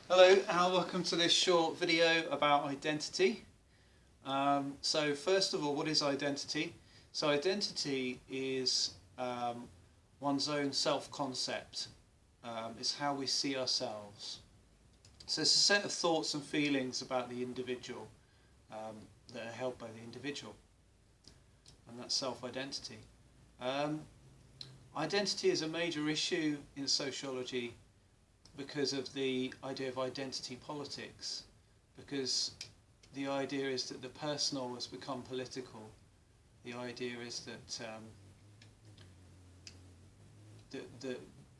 Hello and welcome to this short video about identity. So first of all, what is identity? So identity is one's own self-concept. It's how we see ourselves. So it's a set of thoughts and feelings about the individual that are held by the individual, and that's self-identity. Identity is a major issue in sociology because of the idea of identity politics, because the idea is that the personal has become political. The idea is that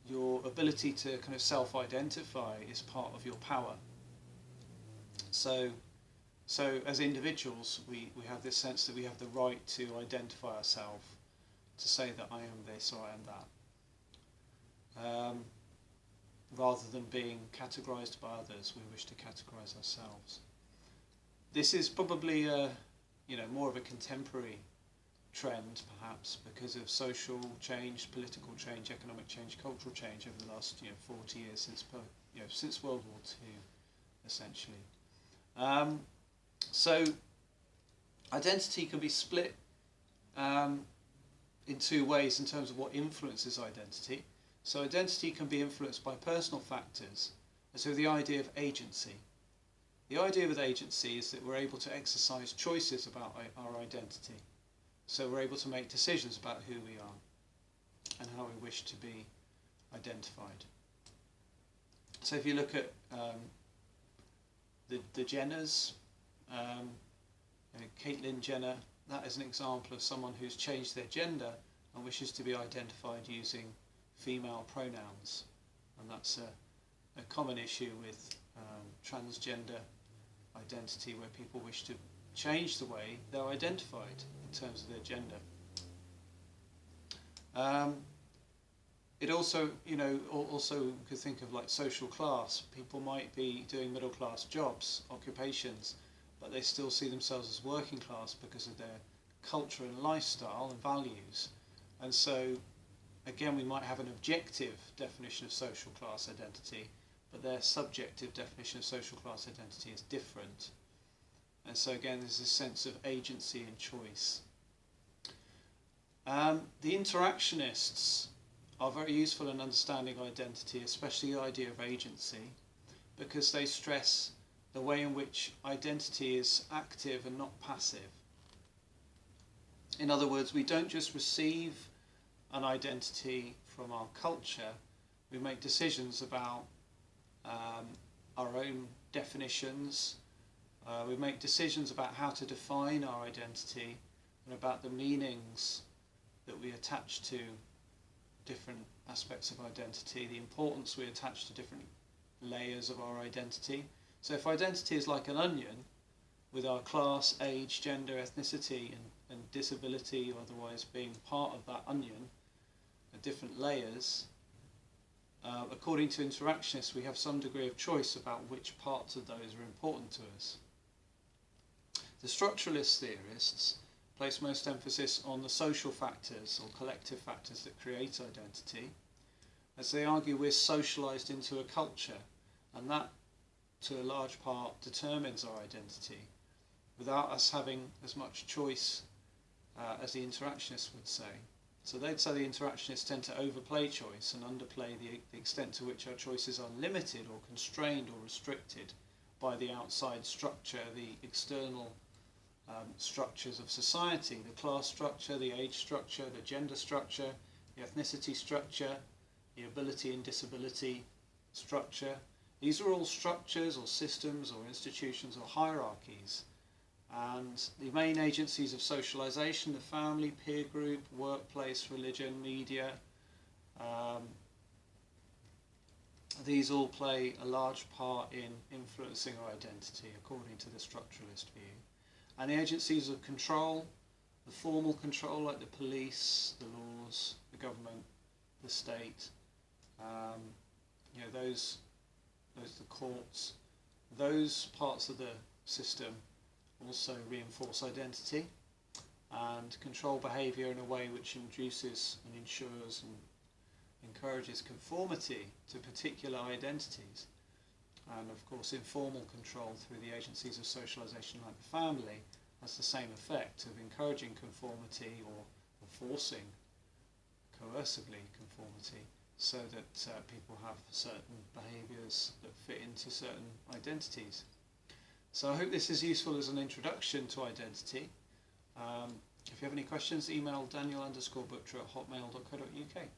your ability to kind of self-identify is part of your power. So as individuals, we have this sense that we have the right to identify ourselves, to say that I am this or I am that. Rather than being categorised by others, we wish to categorise ourselves. This is probably more of a contemporary trend, perhaps, because of social change, political change, economic change, cultural change over the last 40 years since World War II, essentially. So identity can be split in two ways in terms of what influences identity. So identity can be influenced by personal factors, and so the idea of agency. The idea with agency is that we're able to exercise choices about our identity. So we're able to make decisions about who we are and how we wish to be identified. So if you look at the Jenners, Caitlyn Jenner, that is an example of someone who's changed their gender and wishes to be identified using female pronouns, and that's a common issue with transgender identity, where people wish to change the way they're identified in terms of their gender. It also, also could think of like social class. People might be doing middle class jobs, occupations, but they still see themselves as working class because of their culture and lifestyle and values, and so again, we might have an objective definition of social class identity, but their subjective definition of social class identity is different. And so again, there's this sense of agency and choice. The interactionists are very useful in understanding identity, especially the idea of agency, because they stress the way in which identity is active and not passive. In other words, we don't just receive an identity from our culture, we make decisions about our own definitions, we make decisions about how to define our identity and about the meanings that we attach to different aspects of identity, the importance we attach to different layers of our identity. So if identity is like an onion, with our class, age, gender, ethnicity and disability or otherwise being part of that onion, different layers, according to interactionists, we have some degree of choice about which parts of those are important to us. The structuralist theorists place most emphasis on the social factors or collective factors that create identity, as they argue we're socialised into a culture, and that to a large part determines our identity, without us having as much choice as the interactionists would say. So they'd say the interactionists tend to overplay choice and underplay the extent to which our choices are limited or constrained or restricted by the outside structure, the external structures of society, the class structure, the age structure, the gender structure, the ethnicity structure, the ability and disability structure. These are all structures or systems or institutions or hierarchies. And the main agencies of socialisation, the family, peer group, workplace, religion, media, these all play a large part in influencing our identity, according to the structuralist view. And the agencies of control, the formal control like the police, the laws, the government, the state, the courts, those parts of the system also reinforce identity and control behaviour in a way which induces and ensures and encourages conformity to particular identities. And of course informal control through the agencies of socialisation like the family has the same effect of encouraging conformity or forcing coercively conformity so that people have certain behaviours that fit into certain identities. So I hope this is useful as an introduction to identity. If you have any questions, email daniel_butcher@hotmail.co.uk.